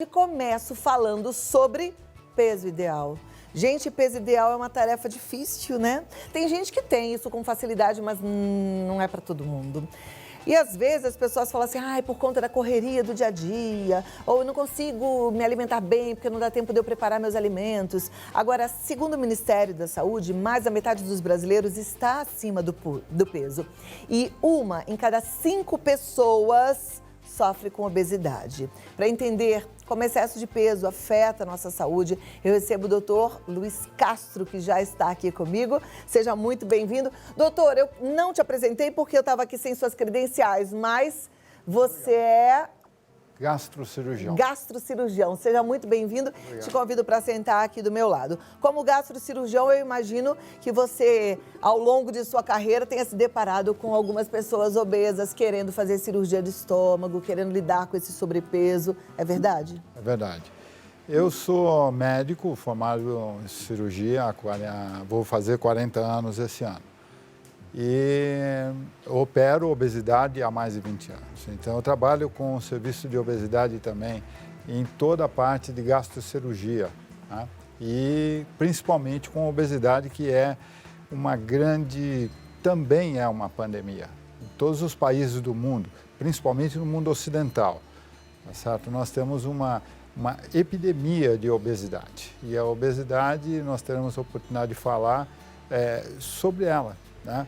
E começo falando sobre peso ideal. Gente, peso ideal é uma tarefa difícil, né? Tem gente que tem isso com facilidade, mas não é para todo mundo. E às vezes as pessoas falam assim, por conta da correria do dia a dia, ou eu não consigo me alimentar bem porque não dá tempo de eu preparar meus alimentos. Agora, segundo o Ministério da Saúde, mais da metade dos brasileiros está acima do peso. E 1 em cada 5 pessoas sofre com obesidade. Para entender como excesso de peso afeta a nossa saúde, eu recebo o doutor Luiz Castro, que já está aqui comigo. Seja muito bem-vindo. Doutor, eu não te apresentei porque eu estava aqui sem suas credenciais, mas você é... Gastrocirurgião. Gastrocirurgião. Seja muito bem-vindo. Te convido para sentar aqui do meu lado. Como gastrocirurgião, eu imagino que você, ao longo de sua carreira, tenha se deparado com algumas pessoas obesas querendo fazer cirurgia de estômago, querendo lidar com esse sobrepeso. É verdade? É verdade. Eu sou médico formado em cirurgia, vou fazer 40 anos esse ano. E opero obesidade há mais de 20 anos. Então, eu trabalho com o serviço de obesidade também em toda a parte de gastrocirurgia, né? E principalmente com obesidade, que é uma grande, também é uma pandemia. Em todos os países do mundo, principalmente no mundo ocidental, tá certo? Nós temos uma epidemia de obesidade. E a obesidade, nós teremos a oportunidade de falar sobre ela, né?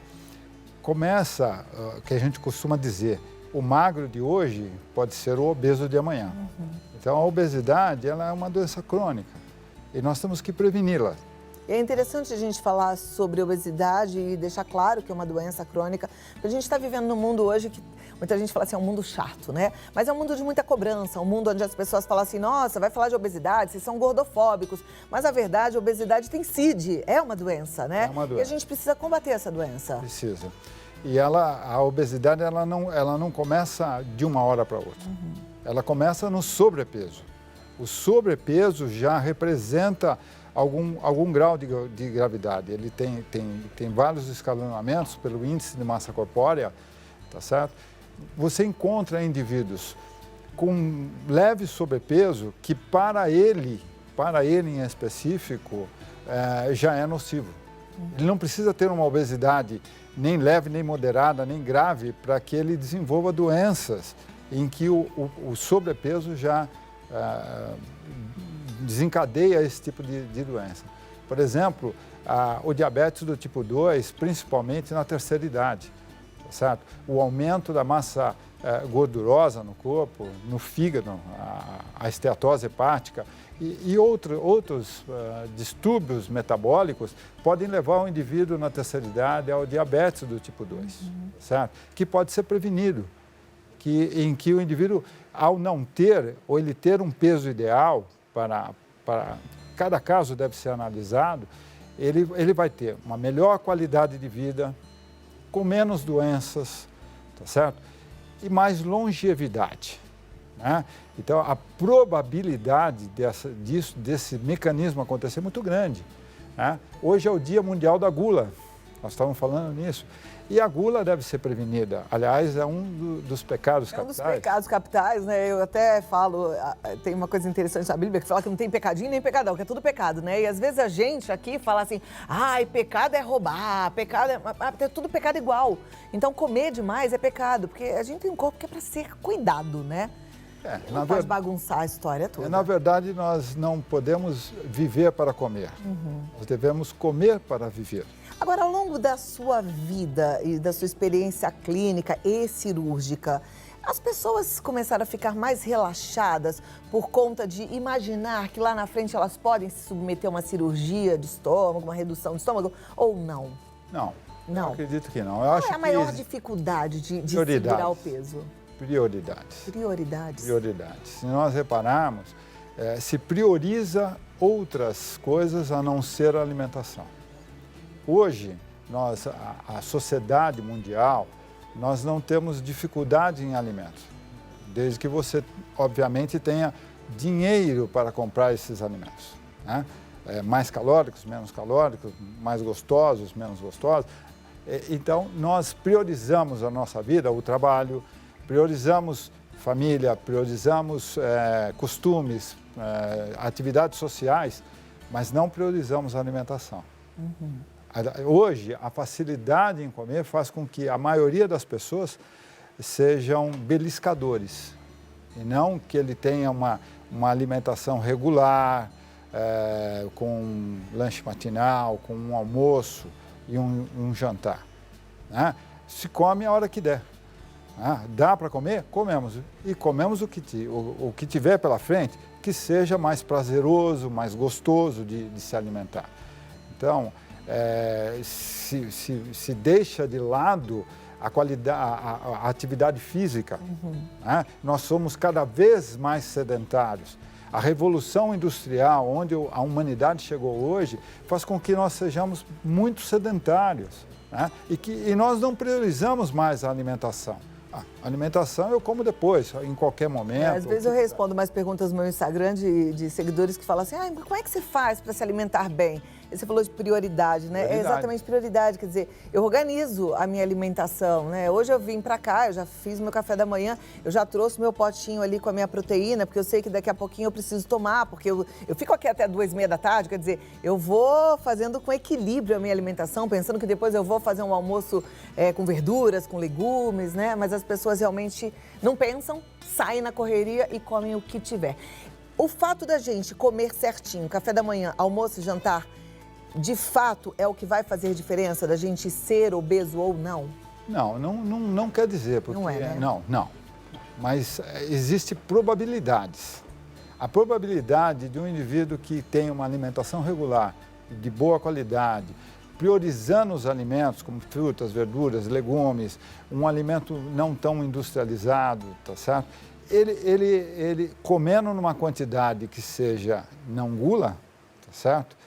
Começa, que a gente costuma dizer, o magro de hoje pode ser o obeso de amanhã. Então, a obesidade, ela é uma doença crônica e nós temos que preveni-la. É interessante a gente falar sobre obesidade e deixar claro que é uma doença crônica, porque a gente está vivendo num mundo hoje que muita gente fala assim, é um mundo chato, né? Mas é um mundo de muita cobrança, um mundo onde as pessoas falam assim, nossa, vai falar de obesidade, vocês são gordofóbicos. Mas a verdade, a obesidade tem CID, é uma doença, né? É uma doença. E a gente precisa combater essa doença. Precisa. E a obesidade, ela não começa de uma hora para outra. Ela começa no sobrepeso. O sobrepeso já representa algum grau de gravidade. Ele tem vários escalonamentos pelo índice de massa corpórea, tá certo? Você encontra indivíduos com leve sobrepeso que para ele em específico, já é nocivo. Ele não precisa ter uma obesidade nem leve, nem moderada, nem grave, para que ele desenvolva doenças em que o sobrepeso já desencadeia esse tipo de doença. Por exemplo, o diabetes do tipo 2, principalmente na terceira idade, tá certo? O aumento da massa gordurosa no corpo, no fígado, a esteatose hepática e outros distúrbios metabólicos podem levar o indivíduo na terceira idade ao diabetes do tipo 2, certo? Que pode ser prevenido, em que o indivíduo, ao não ter, ou ele ter um peso ideal, para cada caso deve ser analisado, ele vai ter uma melhor qualidade de vida, com menos doenças, tá certo? E mais longevidade, né? Então, a probabilidade desse mecanismo acontecer é muito grande, né? Hoje é o Dia Mundial da Gula, nós estávamos falando nisso. E a gula deve ser prevenida. Aliás, é um dos pecados capitais. É um dos pecados capitais, né? Eu até falo, tem uma coisa interessante na Bíblia que fala que não tem pecadinho nem pecadão, que é tudo pecado, né? E às vezes a gente aqui fala assim, pecado é roubar, pecado é tudo pecado igual. Então comer demais é pecado, porque a gente tem um corpo que é para ser cuidado, né? Não pode bagunçar a história toda. Na verdade, nós não podemos viver para comer. Nós devemos comer para viver. Agora, ao longo da sua vida e da sua experiência clínica e cirúrgica, as pessoas começaram a ficar mais relaxadas por conta de imaginar que lá na frente elas podem se submeter a uma cirurgia de estômago, uma redução de estômago, ou não? Não. Não. Eu acredito que não. Qual é a maior dificuldade de segurar o peso? Prioridades. Prioridades. Prioridades. Se nós repararmos, se prioriza outras coisas a não ser a alimentação. Hoje, a sociedade mundial, nós não temos dificuldade em alimentos, desde que você, obviamente, tenha dinheiro para comprar esses alimentos, né? Mais calóricos, menos calóricos, mais gostosos, menos gostosos. Então, nós priorizamos a nossa vida, o trabalho, priorizamos família, priorizamos costumes, atividades sociais, mas não priorizamos a alimentação. Hoje, a facilidade em comer faz com que a maioria das pessoas sejam beliscadores, e não que ele tenha uma alimentação regular, com um lanche matinal, com um almoço e um jantar. Né? Se come a hora que der. Dá para comer? Comemos. E comemos o que tiver pela frente, que seja mais prazeroso, mais gostoso de se alimentar. Então, se deixa de lado a qualidade, a atividade física. Né? Nós somos cada vez mais sedentários. A revolução industrial, onde a humanidade chegou hoje, faz com que nós sejamos muito sedentários. Né? E nós não priorizamos mais a alimentação. A alimentação eu como depois, em qualquer momento. Às vezes eu respondo mais perguntas no meu Instagram de seguidores que falam assim, como é que você faz para se alimentar bem? E você falou de prioridade, né? Prioridade. É exatamente prioridade, quer dizer, eu organizo a minha alimentação, né? Hoje eu vim para cá, eu já fiz meu café da manhã, eu já trouxe meu potinho ali com a minha proteína, porque eu sei que daqui a pouquinho eu preciso tomar, porque eu fico aqui até 2h30 da tarde, quer dizer, eu vou fazendo com equilíbrio a minha alimentação, pensando que depois eu vou fazer um almoço com verduras, com legumes, né? Mas as pessoas realmente não pensam, saem na correria e comem o que tiver. O fato da gente comer certinho, café da manhã, almoço e jantar, de fato é o que vai fazer diferença da gente ser obeso ou não? Não quer dizer, porque não é, né? Não. Mas existe probabilidades. A probabilidade de um indivíduo que tem uma alimentação regular, de boa qualidade, priorizando os alimentos como frutas, verduras, legumes, um alimento não tão industrializado, tá certo? Ele comendo numa quantidade que seja não gula, tá certo?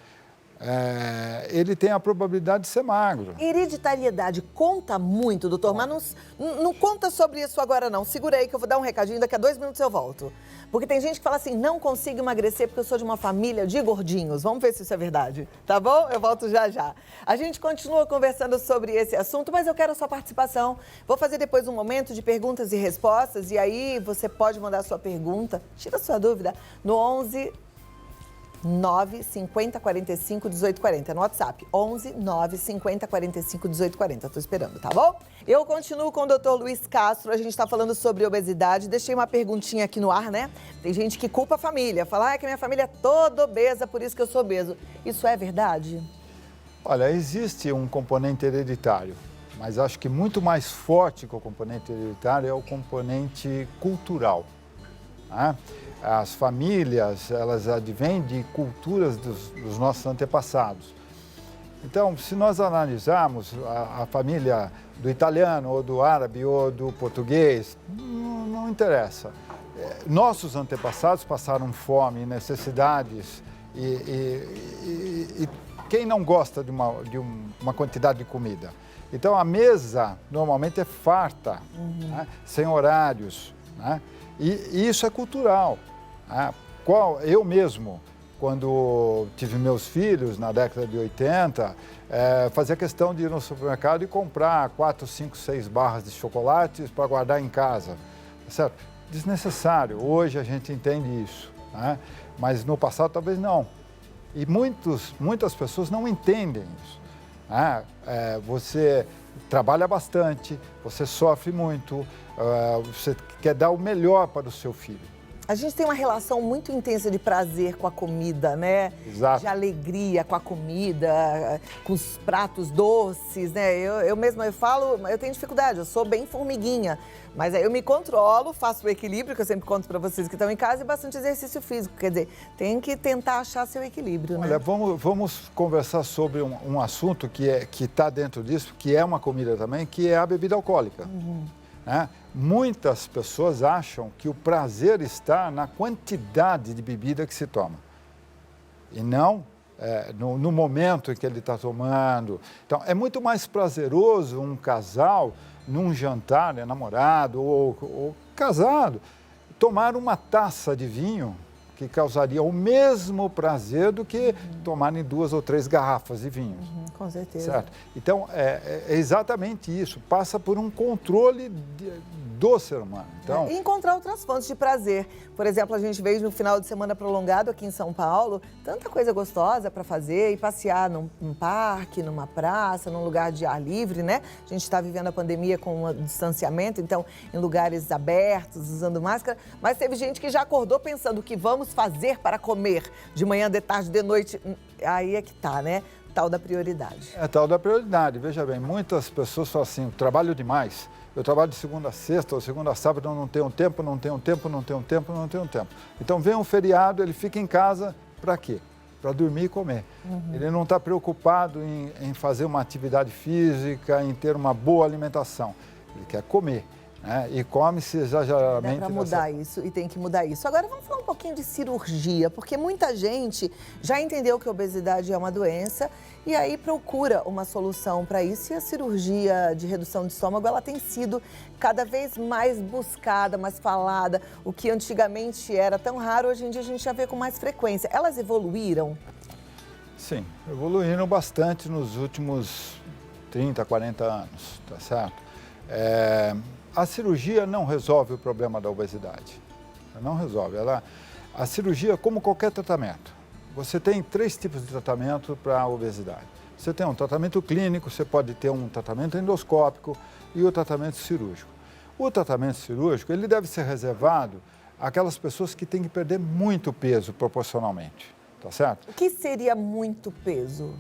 Ele tem a probabilidade de ser magro. Hereditariedade conta muito, doutor, mas não conta sobre isso agora não. Segura aí que eu vou dar um recadinho, daqui a 2 minutos eu volto. Porque tem gente que fala assim, não consigo emagrecer porque eu sou de uma família de gordinhos. Vamos ver se isso é verdade, tá bom? Eu volto já já. A gente continua conversando sobre esse assunto, mas eu quero a sua participação. Vou fazer depois um momento de perguntas e respostas e aí você pode mandar a sua pergunta, tira a sua dúvida, no 11 9 50 45 18 40, no WhatsApp, 11 9 50 45 18 40, tô esperando, tá bom? Eu continuo com o Dr. Luiz Castro, a gente está falando sobre obesidade, deixei uma perguntinha aqui no ar, né? Tem gente que culpa a família, fala que a minha família é toda obesa, por isso que eu sou obeso. Isso é verdade? Olha, existe um componente hereditário, mas acho que muito mais forte que o componente hereditário é o componente cultural, né? As famílias, elas advêm de culturas dos nossos antepassados. Então, se nós analisarmos a família do italiano, ou do árabe, ou do português, não interessa. Nossos antepassados passaram fome, necessidades, e quem não gosta de uma quantidade de comida? Então, a mesa normalmente é farta, né? Sem horários, né? E isso é cultural. Eu mesmo, quando tive meus filhos, na década de 80, fazia questão de ir no supermercado e comprar 4, 5, 6 barras de chocolates para guardar em casa, certo? Desnecessário, hoje a gente entende isso, né? Mas no passado talvez não. E muitas pessoas não entendem isso. Né? Você trabalha bastante, você sofre muito, você quer dar o melhor para o seu filho. A gente tem uma relação muito intensa de prazer com a comida, né? Exato. De alegria com a comida, com os pratos doces, né? Eu mesma, eu tenho dificuldade, eu sou bem formiguinha. Mas aí eu me controlo, faço o equilíbrio, que eu sempre conto para vocês que estão em casa, e bastante exercício físico. Quer dizer, tem que tentar achar seu equilíbrio, né? Olha, vamos conversar sobre um assunto que está dentro disso, que é uma comida também, que é a bebida alcoólica. Né? Muitas pessoas acham que o prazer está na quantidade de bebida que se toma e não no momento em que ele está tomando. Então, é muito mais prazeroso um casal, num jantar, namorado ou casado, tomar uma taça de vinho que causaria o mesmo prazer do que tomarem 2 ou 3 garrafas de vinho. Com certeza. Certo? Então, é exatamente isso. Passa por um controle do ser humano. Então, E encontrar outras fontes de prazer. Por exemplo, a gente veio no final de semana prolongado aqui em São Paulo, tanta coisa gostosa para fazer e passear num parque, numa praça, num lugar de ar livre, né? A gente está vivendo a pandemia com um distanciamento, então em lugares abertos, usando máscara. Mas teve gente que já acordou pensando o que vamos fazer para comer de manhã, de tarde, de noite. Aí é que tá, né? Tal da prioridade. é tal da prioridade. Veja bem, muitas pessoas falam assim, trabalho demais. Eu trabalho de segunda a sexta ou segunda a sábado, não tenho tempo, não tenho tempo, não tenho tempo, não tenho tempo. Então vem um feriado, ele fica em casa para quê? Para dormir e comer. Ele não está preocupado em fazer uma atividade física, em ter uma boa alimentação. Ele quer comer, né? E come-se exageradamente. Dá para mudar isso e tem que mudar isso. Agora vamos falar um pouquinho de cirurgia, porque muita gente já entendeu que a obesidade é uma doença e aí procura uma solução para isso. E a cirurgia de redução de estômago, ela tem sido cada vez mais buscada, mais falada. O que antigamente era tão raro, hoje em dia a gente já vê com mais frequência. Elas evoluíram? Sim, evoluíram bastante nos últimos 30, 40 anos, tá certo? A cirurgia não resolve o problema da obesidade, não resolve. A cirurgia, como qualquer tratamento, você tem 3 tipos de tratamento para a obesidade. Você tem um tratamento clínico, você pode ter um tratamento endoscópico e o tratamento cirúrgico. O tratamento cirúrgico, ele deve ser reservado àquelas pessoas que têm que perder muito peso proporcionalmente, tá certo? O que seria muito peso?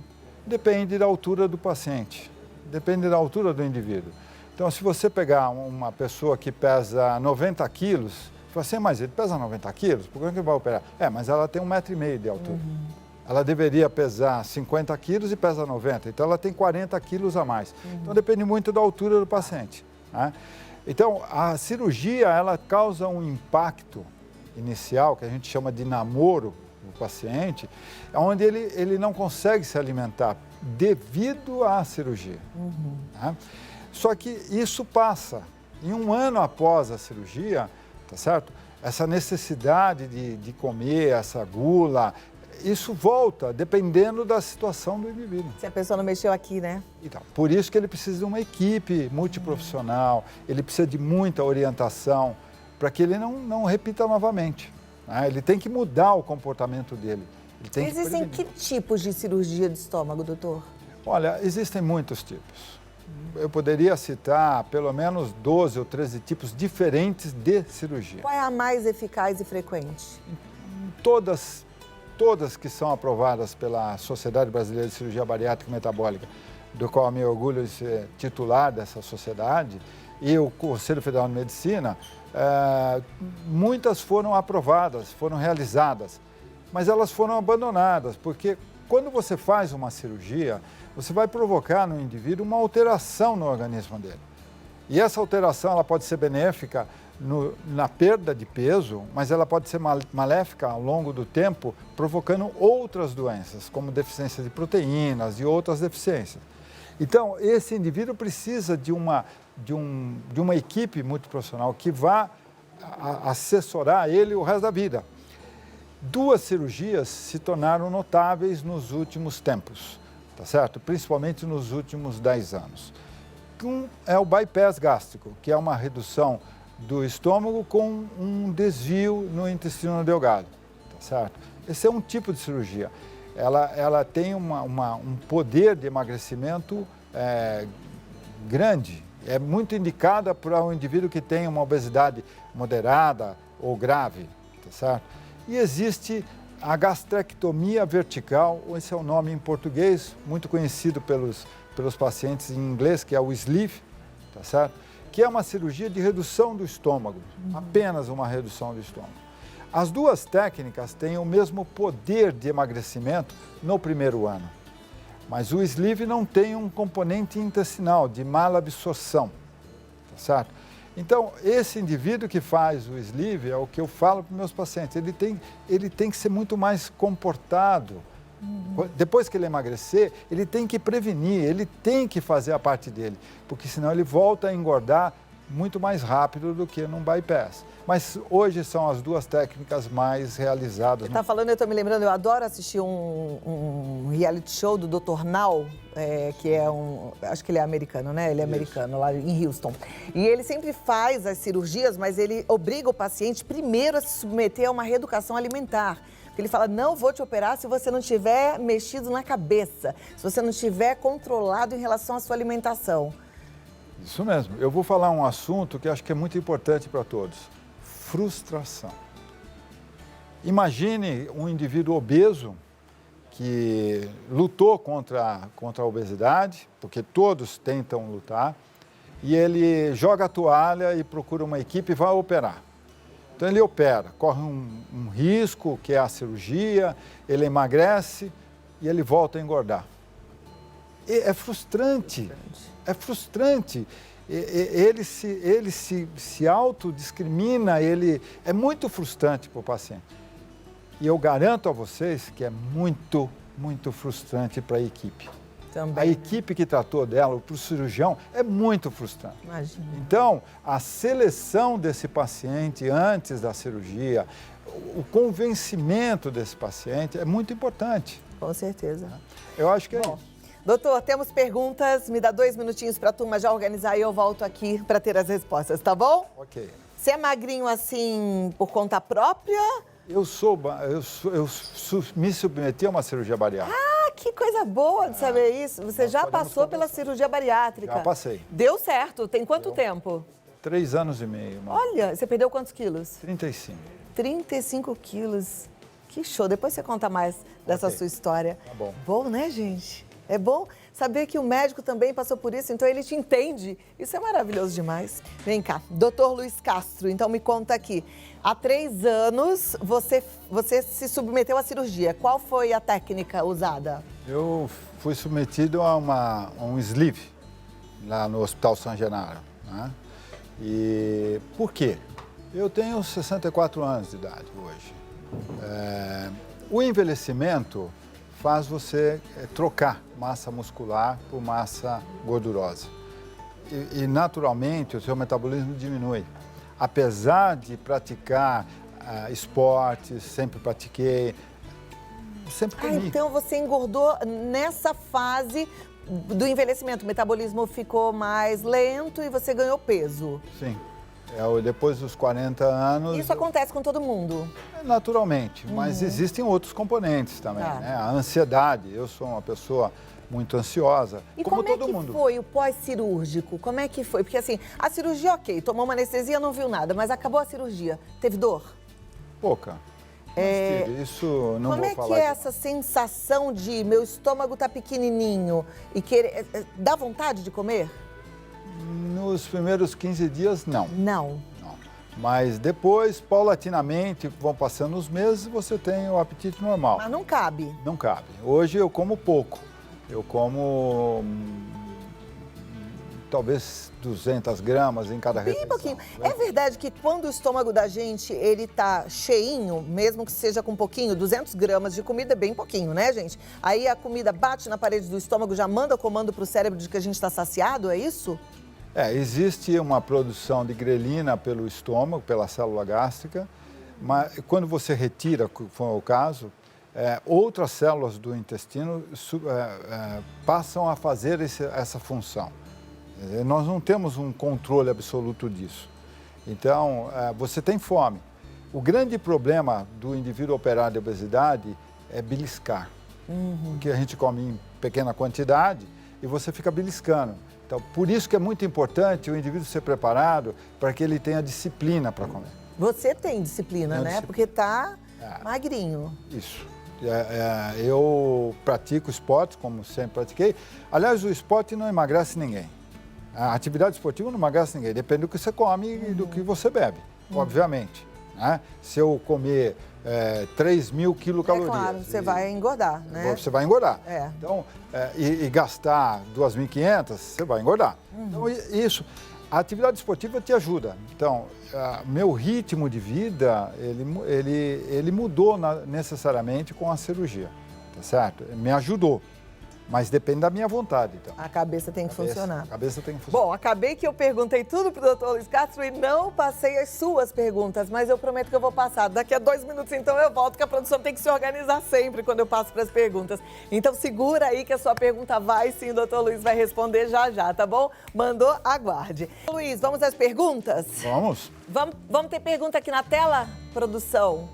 Depende da altura do paciente, depende da altura do indivíduo. Então, se você pegar uma pessoa que pesa 90 quilos, você fala assim, mas ele pesa 90 quilos, por que ele vai operar? Mas ela tem 1,5 m de altura. Ela deveria pesar 50 quilos e pesa 90, então ela tem 40 quilos a mais. Então, depende muito da altura do paciente, né? Então, a cirurgia, ela causa um impacto inicial, que a gente chama de namoro do paciente, onde ele não consegue se alimentar devido à cirurgia, né? Só que isso passa. Em 1 ano após a cirurgia, tá certo? Essa necessidade de comer, essa gula, isso volta dependendo da situação do indivíduo. Se a pessoa não mexeu aqui, né? Então, por isso que ele precisa de uma equipe multiprofissional, ele precisa de muita orientação para que ele não repita novamente, né? Ele tem que mudar o comportamento dele. Ele tem Existem que tipos de cirurgia de estômago, doutor? Olha, existem muitos tipos. Eu poderia citar pelo menos 12 ou 13 tipos diferentes de cirurgia. Qual é a mais eficaz e frequente? Todas que são aprovadas pela Sociedade Brasileira de Cirurgia Bariátrica e Metabólica, do qual eu me orgulho de ser titular dessa sociedade, e o Conselho Federal de Medicina, muitas foram aprovadas, foram realizadas, mas elas foram abandonadas, porque quando você faz uma cirurgia, você vai provocar no indivíduo uma alteração no organismo dele. E essa alteração ela pode ser benéfica na perda de peso, mas ela pode ser maléfica ao longo do tempo, provocando outras doenças, como deficiência de proteínas e outras deficiências. Então, esse indivíduo precisa de uma equipe multiprofissional que vá assessorar ele o resto da vida. 2 cirurgias se tornaram notáveis nos últimos tempos, tá certo? Principalmente nos últimos 10 anos. Um é o bypass gástrico, que é uma redução do estômago com um desvio no intestino delgado, tá certo? Esse é um tipo de cirurgia. Ela tem um poder de emagrecimento grande. É muito indicada para um indivíduo que tem uma obesidade moderada ou grave, tá certo? E existe a gastrectomia vertical, esse é o nome em português, muito conhecido pelos pacientes em inglês, que é o sleeve, tá certo? Que é uma cirurgia de redução do estômago, apenas uma redução do estômago. As 2 técnicas têm o mesmo poder de emagrecimento no primeiro ano, mas o sleeve não tem um componente intestinal de malabsorção, tá certo? Então, esse indivíduo que faz o sleeve, é o que eu falo para os meus pacientes, ele tem que ser muito mais comportado. Depois que ele emagrecer, ele tem que prevenir, ele tem que fazer a parte dele, porque senão ele volta a engordar muito mais rápido do que num bypass. Mas hoje são as duas técnicas mais realizadas. Você está falando, eu estou me lembrando, eu adoro assistir um reality show do Dr. Now, que é acho que ele é americano, né? Ele é americano, lá em Houston. E ele sempre faz as cirurgias, mas ele obriga o paciente primeiro a se submeter a uma reeducação alimentar. Ele fala, não vou te operar se você não tiver mexido na cabeça, se você não estiver controlado em relação à sua alimentação. Isso mesmo. Eu vou falar um assunto que acho que é muito importante para todos. Frustração. Imagine um indivíduo obeso que lutou contra a obesidade, porque todos tentam lutar, e ele joga a toalha e procura uma equipe e vai operar. Então ele opera, corre um risco, que é a cirurgia, ele emagrece e ele volta a engordar. E é frustrante, é frustrante. Ele se autodiscrimina, é muito frustrante para o paciente. E eu garanto a vocês que é muito, muito frustrante para a equipe. Também. A equipe que tratou dela, para o cirurgião, é muito frustrante. Imagina. Então, a seleção desse paciente antes da cirurgia, o convencimento desse paciente é muito importante. Com certeza. Eu acho que é isso. Doutor, temos perguntas. Me dá 2 minutinhos para a turma já organizar e eu volto aqui para ter as respostas, tá bom? Ok. Você é magrinho assim por conta própria? Eu me submeti a uma cirurgia bariátrica. Ah, que coisa boa de saber isso. Você já passou pela cirurgia bariátrica? Já passei. Deu certo. Tem quanto tempo? 3 anos e meio. Olha, você perdeu quantos quilos? 35. 35 quilos. Que show. Depois você conta mais dessa sua história. Tá bom. Bom, né, gente? É bom saber que o médico também passou por isso, então ele te entende. Isso é maravilhoso demais. Vem cá, doutor Luiz Castro, então me conta aqui. Há 3 anos você se submeteu à cirurgia. Qual foi a técnica usada? Eu fui submetido a um sleeve lá no Hospital São Genaro, né? E por quê? Eu tenho 64 anos de idade hoje. O envelhecimento faz você trocar massa muscular por massa gordurosa. E naturalmente, o seu metabolismo diminui. Apesar de praticar esportes, sempre pratiquei, sempre comi. Então você engordou nessa fase do envelhecimento. O metabolismo ficou mais lento e você ganhou peso. Sim. Depois dos 40 anos... Isso acontece com todo mundo? Naturalmente, mas existem outros componentes também, né? A ansiedade, eu sou uma pessoa muito ansiosa, e como todo mundo. E como é que foi o pós-cirúrgico? Como é que foi? Porque assim, a cirurgia, ok, tomou uma anestesia, não viu nada, mas acabou a cirurgia. Teve dor? Pouca. Mas teve, isso não vou falar. Como é que é essa sensação de meu estômago tá pequenininho e querer... Dá vontade de comer? Nos primeiros 15 dias, não. Não. Mas depois, paulatinamente, vão passando os meses, você tem o apetite normal. Mas não cabe? Não cabe. Hoje eu como pouco. Eu como talvez 200 gramas em cada refeição. Bem pouquinho. É verdade que quando o estômago da gente, ele tá cheinho, mesmo que seja com pouquinho, 200 gramas de comida é bem pouquinho, né, gente? Aí a comida bate na parede do estômago, já manda comando pro cérebro de que a gente está saciado, é isso? Existe uma produção de grelina pelo estômago, pela célula gástrica, mas quando você retira, como foi o caso, outras células do intestino passam a fazer essa função. Nós não temos um controle absoluto disso. Então, você tem fome. O grande problema do indivíduo operado de obesidade é beliscar, porque a gente come em pequena quantidade e você fica beliscando. Então, por isso que é muito importante o indivíduo ser preparado para que ele tenha disciplina para comer. Você tem disciplina, né? Porque tá magrinho. Isso. Eu pratico esporte, como sempre pratiquei. Aliás, o esporte não emagrece ninguém. A atividade esportiva não emagrece ninguém. Depende do que você come e do que você bebe, obviamente. Né? Se eu comer 3.000 quilocalorias... claro, você vai engordar, né? Você vai engordar. Então, e gastar 2.500, você vai engordar. Então, isso... A atividade esportiva te ajuda. Então, meu ritmo de vida, ele mudou necessariamente com a cirurgia, tá certo? Me ajudou. Mas depende da minha vontade, então. A cabeça tem que funcionar. A cabeça tem que funcionar. Bom, acabei que eu perguntei tudo pro doutor Luiz Castro e não passei as suas perguntas, mas eu prometo que eu vou passar. Daqui a 2 minutos, então, eu volto, que a produção tem que se organizar sempre quando eu passo para as perguntas. Então, segura aí que a sua pergunta vai sim, o doutor Luiz vai responder já, tá bom? Mandou, aguarde. Luiz, vamos às perguntas? Vamos? Vamos ter pergunta aqui na tela, produção?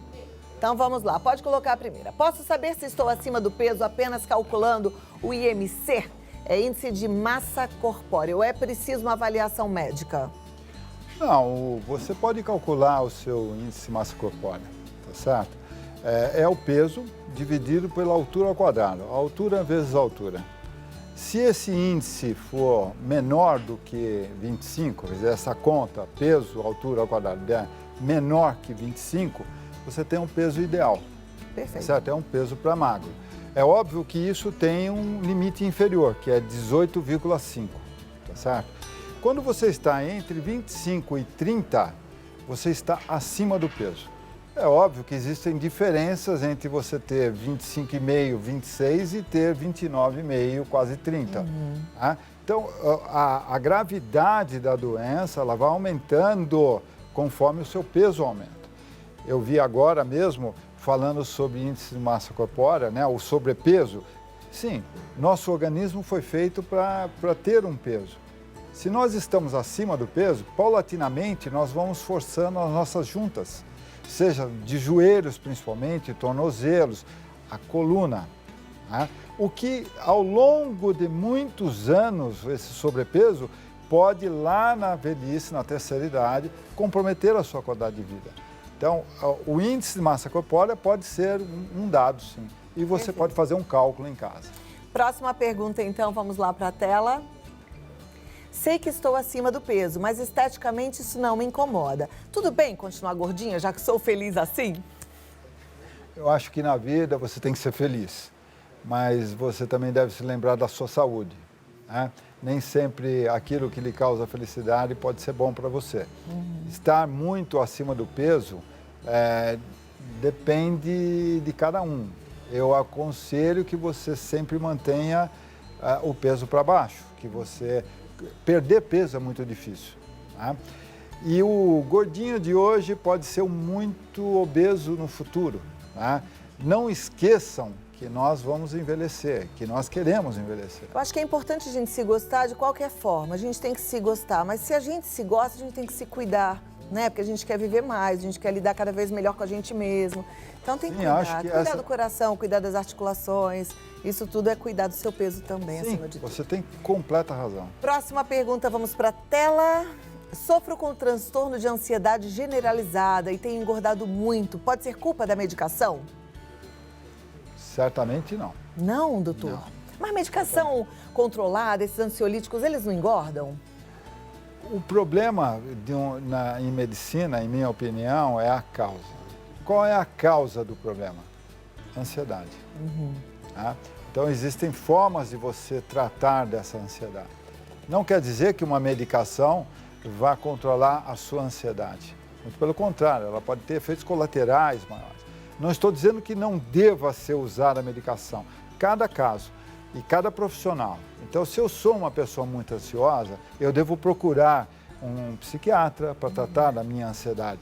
Então vamos lá, pode colocar a primeira. Posso saber se estou acima do peso apenas calculando o IMC? É índice de massa corpórea, ou é preciso uma avaliação médica? Não, você pode calcular o seu índice de massa corpórea, tá certo? É o peso dividido pela altura ao quadrado, altura vezes altura. Se esse índice for menor do que 25, quer dizer, essa conta, peso, altura ao quadrado, é menor que 25, você tem um peso ideal. Perfeito. Certo? É um peso para magro. É óbvio que isso tem um limite inferior, que é 18,5, tá certo? Quando você está entre 25 e 30, você está acima do peso. É óbvio que existem diferenças entre você ter 25,5, 26 e ter 29,5, quase 30. Tá? Então, a gravidade da doença ela vai aumentando conforme o seu peso aumenta. Eu vi agora mesmo, falando sobre índice de massa corpórea, né, o sobrepeso. Sim, nosso organismo foi feito para ter um peso. Se nós estamos acima do peso, paulatinamente nós vamos forçando as nossas juntas, seja de joelhos principalmente, tornozelos, a coluna. Né? O que ao longo de muitos anos, esse sobrepeso, pode lá na velhice, na terceira idade, comprometer a sua qualidade de vida. Então, o índice de massa corpórea pode ser um dado, sim. E você Perfeito. pode fazer um cálculo em casa. Próxima pergunta, então, vamos lá para a tela. Sei que estou acima do peso, mas esteticamente isso não me incomoda. Tudo bem continuar gordinha, já que sou feliz assim? Eu acho que na vida você tem que ser feliz, mas você também deve se lembrar da sua saúde. Né? Nem sempre aquilo que lhe causa felicidade pode ser bom para você. Estar muito acima do peso depende de cada um. Eu aconselho que você sempre mantenha o peso para baixo, que você... Perder peso é muito difícil. Tá? E o gordinho de hoje pode ser muito obeso no futuro. Tá? Não esqueçam que nós vamos envelhecer, que nós queremos envelhecer. Eu acho que é importante a gente se gostar de qualquer forma, a gente tem que se gostar, mas se a gente se gosta, a gente tem que se cuidar, né? Porque a gente quer viver mais, a gente quer lidar cada vez melhor com a gente mesmo. Então tem que cuidar do coração, cuidar das articulações, isso tudo é cuidar do seu peso também, Sim, acima de tudo. você tem completa razão. Próxima pergunta, vamos para a tela. Sofro com transtorno de ansiedade generalizada e tenho engordado muito, pode ser culpa da medicação? Certamente não. Não, doutor? Não. Mas medicação controlada, esses ansiolíticos, eles não engordam? O problema em medicina, em minha opinião, é a causa. Qual é a causa do problema? Ansiedade. Tá? Então, existem formas de você tratar dessa ansiedade. Não quer dizer que uma medicação vá controlar a sua ansiedade. Muito pelo contrário, ela pode ter efeitos colaterais maiores. Não estou dizendo que não deva ser usada a medicação. Cada caso e cada profissional. Então, se eu sou uma pessoa muito ansiosa, eu devo procurar um psiquiatra para tratar da minha ansiedade.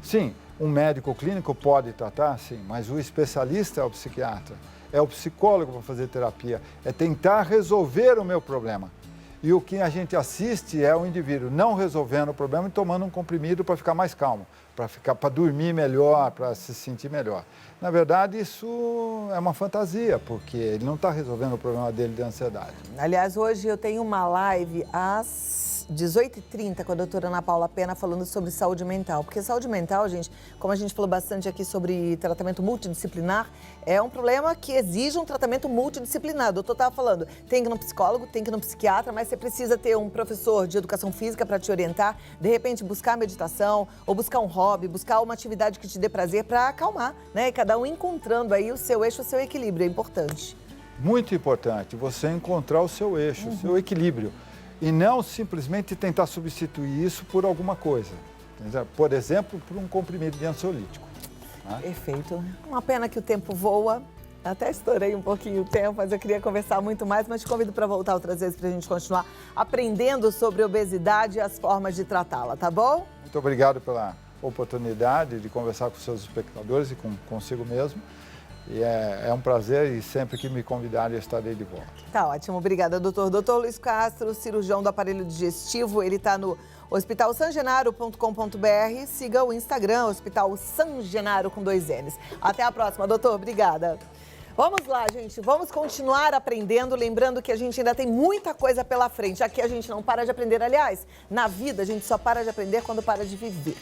Sim, um médico clínico pode tratar, sim, mas o especialista é o psiquiatra, é o psicólogo para fazer terapia, é tentar resolver o meu problema. E o que a gente assiste é o indivíduo não resolvendo o problema e tomando um comprimido para ficar mais calmo, para dormir melhor, para se sentir melhor. Na verdade, isso é uma fantasia, porque ele não está resolvendo o problema dele de ansiedade. Aliás, hoje eu tenho uma live às 18h30 com a doutora Ana Paula Pena falando sobre saúde mental. Porque saúde mental, gente, como a gente falou bastante aqui sobre tratamento multidisciplinar, é um problema que exige um tratamento multidisciplinar. O doutor estava falando, tem que ir no psicólogo, tem que ir no psiquiatra, mas você precisa ter um professor de educação física para te orientar, de repente buscar meditação, ou buscar um hobby, buscar uma atividade que te dê prazer para acalmar, né? E cada um encontrando aí o seu eixo, o seu equilíbrio, é importante. Muito importante você encontrar o seu eixo, o seu equilíbrio. E não simplesmente tentar substituir isso por alguma coisa. Por exemplo, por um comprimido de ansiolítico. Né? Perfeito. Uma pena que o tempo voa. Até estourei um pouquinho o tempo, mas eu queria conversar muito mais, mas te convido para voltar outras vezes para a gente continuar aprendendo sobre obesidade e as formas de tratá-la, tá bom? Muito obrigado pela oportunidade de conversar com seus espectadores e consigo mesmo. E é um prazer e sempre que me convidarem eu estarei de volta. Tá ótimo, obrigada, doutor. Doutor Luiz Castro, cirurgião do aparelho digestivo, ele está no hospitalsangenaro.com.br. Siga o Instagram, Hospital San Genaro com 2 N's. Até a próxima, doutor. Obrigada. Vamos lá, gente. Vamos continuar aprendendo. Lembrando que a gente ainda tem muita coisa pela frente. Aqui a gente não para de aprender. Aliás, na vida a gente só para de aprender quando para de viver.